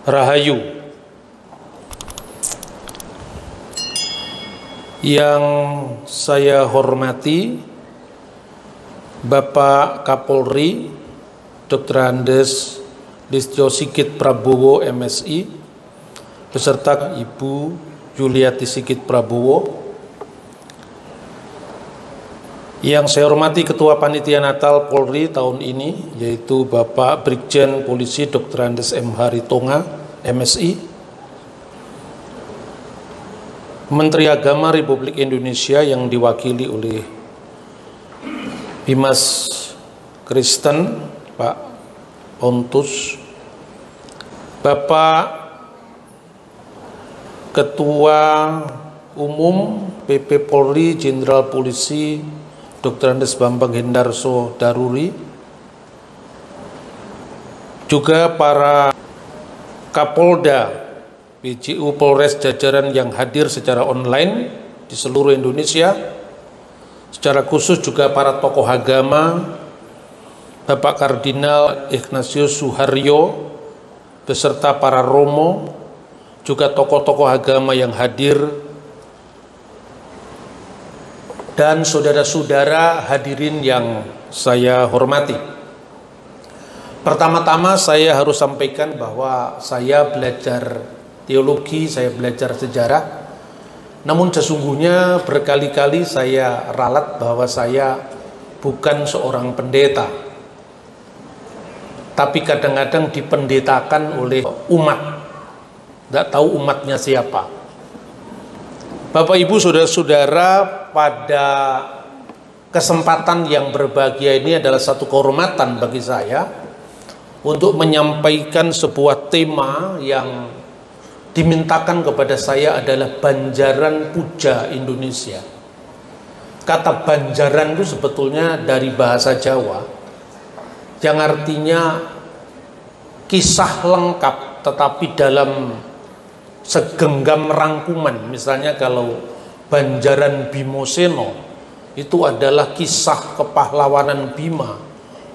Rahayu. Yang saya hormati Bapak Kapolri Dr. Andes Listio Sigit Prabowo MSI beserta Ibu Yuliati Sigit Prabowo. Yang saya hormati Ketua Panitia Natal Polri tahun ini yaitu Bapak Brigjen Polisi Dr. Andes M. Haritonga MSI, Menteri Agama Republik Indonesia yang diwakili oleh Bimas Kristen Pak Pontus, Bapak Ketua Umum PP Polri Jenderal Polisi Dr. Andes Bambang Hendarso Daruri, juga para Kapolda PJU Polres jajaran yang hadir secara online di seluruh Indonesia, secara khusus juga para tokoh agama, Bapak Kardinal Ignatius Suharyo beserta para romo, juga tokoh-tokoh agama yang hadir, dan saudara-saudara hadirin yang saya hormati. Pertama-tama saya harus sampaikan bahwa saya belajar teologi, saya belajar sejarah. Namun sesungguhnya berkali-kali saya ralat bahwa saya bukan seorang pendeta, tapi kadang-kadang dipendetakan oleh umat. Tidak tahu umatnya siapa. Bapak Ibu saudara-saudara, pada kesempatan yang berbahagia ini adalah satu kehormatan bagi saya untuk menyampaikan sebuah tema yang dimintakan kepada saya adalah Banjaran Puja Indonesia. Kata Banjaran itu sebetulnya dari bahasa Jawa yang artinya kisah lengkap tetapi dalam segenggam rangkuman. Misalnya kalau Banjaran Bimoseno itu adalah kisah kepahlawanan Bima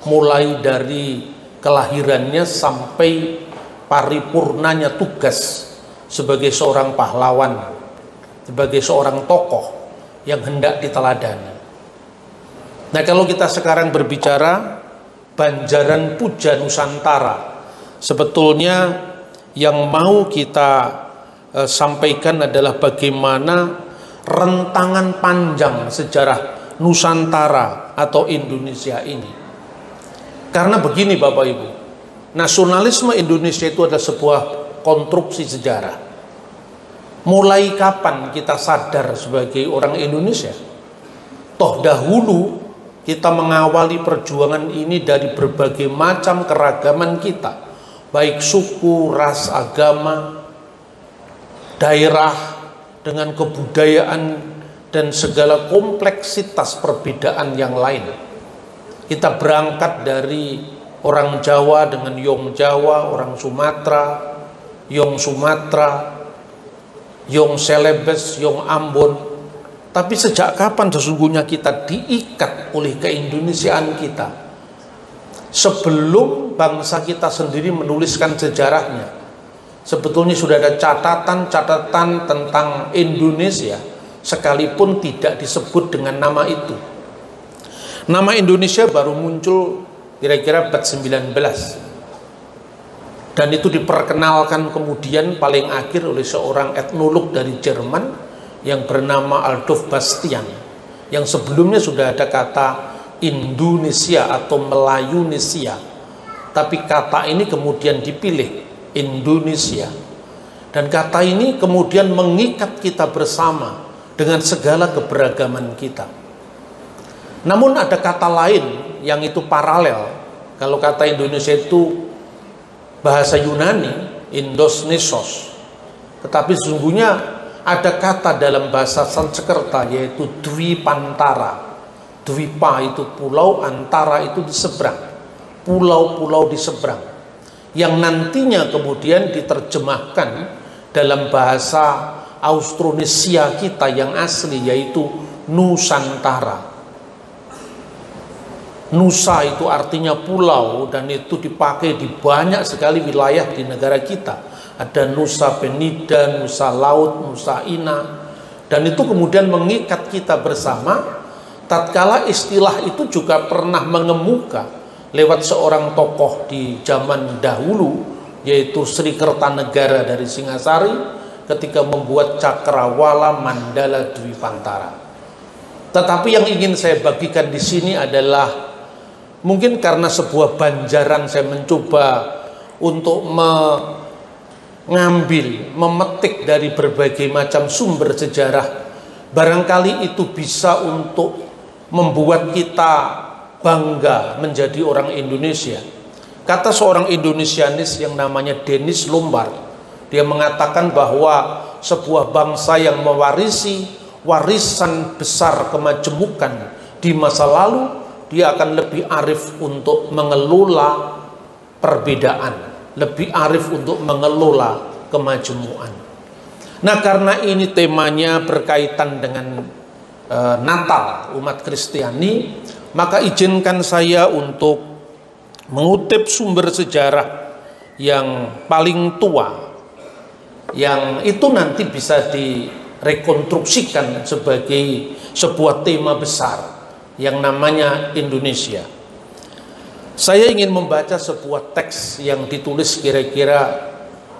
mulai dari kelahirannya sampai paripurnanya tugas sebagai seorang pahlawan, sebagai seorang tokoh yang hendak diteladani. Nah, kalau kita sekarang berbicara Banjaran Puja Nusantara, sebetulnya yang mau kita sampaikan adalah bagaimana rentangan panjang sejarah Nusantara atau Indonesia ini. Karena begini Bapak Ibu, nasionalisme Indonesia itu adalah sebuah konstruksi sejarah. Mulai kapan kita sadar sebagai orang Indonesia? Toh dahulu kita mengawali perjuangan ini dari berbagai macam keragaman kita, baik suku, ras, agama, daerah, dengan kebudayaan dan segala kompleksitas perbedaan yang lain. Kita berangkat dari orang Jawa dengan Yong Jawa, orang Sumatera, Yong Sumatera, Yong Celebes, Yong Ambon. Tapi sejak kapan sesungguhnya kita diikat oleh keindonesiaan kita? Sebelum bangsa kita sendiri menuliskan sejarahnya, sebetulnya sudah ada catatan-catatan tentang Indonesia, sekalipun tidak disebut dengan nama itu. Nama Indonesia baru muncul kira-kira abad 19. Dan itu diperkenalkan kemudian paling akhir oleh seorang etnolog dari Jerman yang bernama Adolf Bastian. Yang sebelumnya sudah ada kata Indonesia atau Melayunesia. Tapi kata ini kemudian dipilih Indonesia, dan kata ini kemudian mengikat kita bersama dengan segala keberagaman kita. Namun ada kata lain yang itu paralel. Kalau kata Indonesia itu bahasa Yunani, Indosnesos, tetapi sesungguhnya ada kata dalam bahasa Sanskerta yaitu Dwipantara. Dwipa itu pulau, antara itu di seberang, pulau-pulau di seberang, yang nantinya kemudian diterjemahkan dalam bahasa Austronesia kita yang asli yaitu Nusantara. Nusa itu artinya pulau dan itu dipakai di banyak sekali wilayah di negara kita. ada Nusa Penida, Nusa Laut, Nusa Ina, dan itu kemudian mengikat kita bersama. Tatkala istilah itu juga pernah mengemuka lewat seorang tokoh di zaman dahulu, yaitu Sri Kertanegara dari Singasari, ketika membuat Cakrawala Mandala Dwipantara. Tetapi yang ingin saya bagikan di sini adalah, mungkin karena sebuah banjaran saya mencoba untuk mengambil, memetik dari berbagai macam sumber sejarah. Barangkali itu bisa untuk membuat kita bangga menjadi orang Indonesia. Kata seorang Indonesianis yang namanya Dennis Lombard, dia mengatakan bahwa sebuah bangsa yang mewarisi warisan besar kemajemukan di masa lalu, dia akan lebih arif untuk mengelola perbedaan, lebih arif untuk mengelola kemajemukan. Nah, karena ini temanya berkaitan dengan Natal umat Kristiani, maka izinkan saya untuk mengutip sumber sejarah yang paling tua, yang itu nanti bisa direkonstruksikan sebagai sebuah tema besar yang namanya Indonesia. Saya ingin membaca sebuah teks yang ditulis kira-kira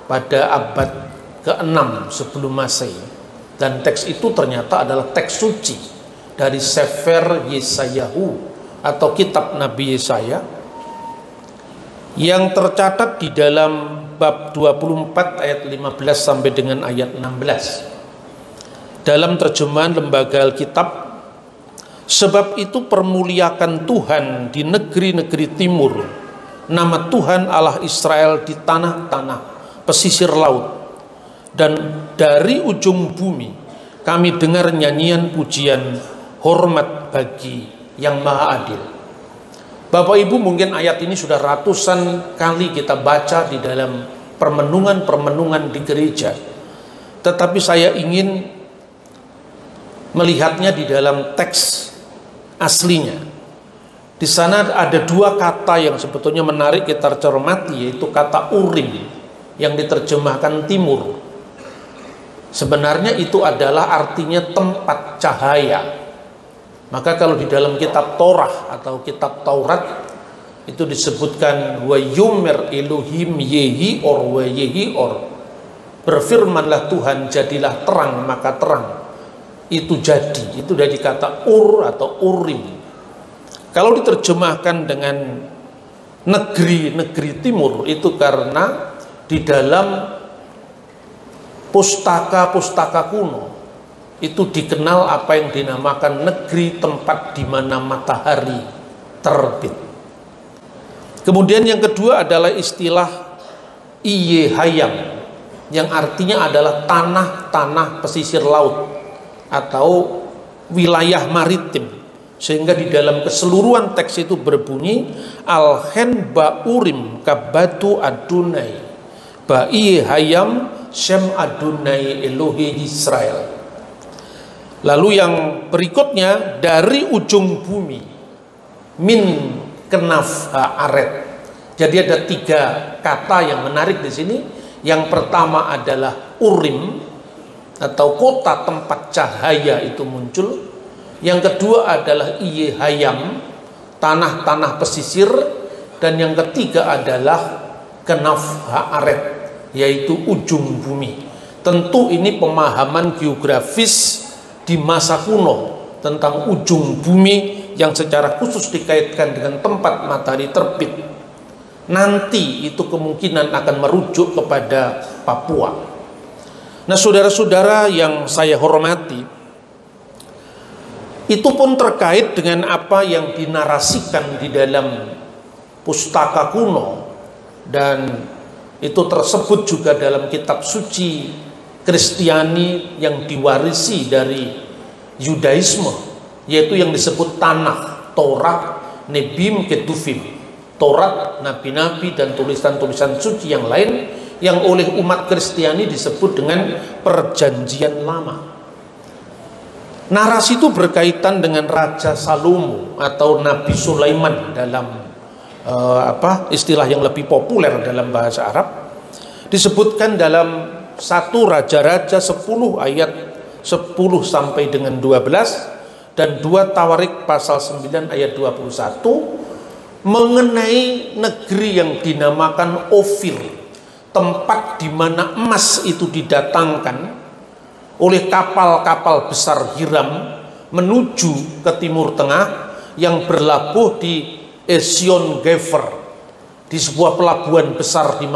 pada abad ke-6 sebelum Masehi. Dan teks itu ternyata adalah teks suci dari Sefer Yesayahu atau kitab Nabi Yesaya, yang tercatat di dalam bab 24 ayat 15 sampai dengan ayat 16. Dalam terjemahan Lembaga Alkitab, sebab itu permuliakan Tuhan di negeri-negeri timur, nama Tuhan Allah Israel di tanah-tanah pesisir laut. Dan dari ujung bumi kami dengar nyanyian pujian hormat bagi yang maha adil. Bapak Ibu, mungkin ayat ini sudah ratusan kali kita baca di dalam permenungan-permenungan di gereja, tetapi saya ingin melihatnya di dalam teks aslinya. Di sana ada dua kata yang sebetulnya menarik kita cermati, yaitu kata urim yang diterjemahkan timur. Sebenarnya itu adalah artinya tempat cahaya. Maka kalau di dalam kitab Torah atau kitab Taurat itu disebutkan wa yumer Elohim yehi or wa yehi or, berfirmanlah Tuhan jadilah terang maka terang itu jadi. Itu dari kata ur atau urim. Kalau diterjemahkan dengan negeri-negeri timur, itu karena di dalam pustaka-pustaka kuno itu dikenal apa yang dinamakan negeri tempat di mana matahari terbit. Kemudian yang kedua adalah istilah Iye Hayam, yang artinya adalah tanah-tanah pesisir laut atau wilayah maritim, sehingga di dalam keseluruhan teks itu berbunyi Alhen Baurim Kabatu Adonai Ba Iye Hayam Shem Adonai Elohe Israel. Lalu yang berikutnya dari ujung bumi min kenaf haaret. Jadi ada tiga kata yang menarik di sini. Yang pertama adalah urim atau kota tempat cahaya itu muncul. Yang kedua adalah iye hayam, tanah-tanah pesisir. Dan yang ketiga adalah kenaf haaret, yaitu ujung bumi. Tentu ini pemahaman geografis di masa kuno tentang ujung bumi yang secara khusus dikaitkan dengan tempat matahari terbit. Nanti itu kemungkinan akan merujuk kepada Papua. Nah, saudara-saudara yang saya hormati, itu pun terkait dengan apa yang dinarasikan di dalam pustaka kuno, dan itu tersebut juga dalam kitab suci Kristiani yang diwarisi dari Yudaisme, yaitu yang disebut Tanakh, Taurat, Nebim, Ketuvim. Taurat, nabi-nabi dan tulisan-tulisan suci yang lain yang oleh umat Kristiani disebut dengan Perjanjian Lama. Narasi itu berkaitan dengan Raja Salomo atau Nabi Sulaiman dalam istilah yang lebih populer dalam bahasa Arab. Disebutkan dalam 1 Raja-Raja 10 ayat 10 sampai dengan 12 dan 2 Tawarik pasal 9 ayat 21 mengenai negeri yang dinamakan Ofir, tempat di mana emas itu didatangkan oleh kapal-kapal besar Hiram menuju ke Timur Tengah yang berlabuh di Esion Geber, di sebuah pelabuhan besar di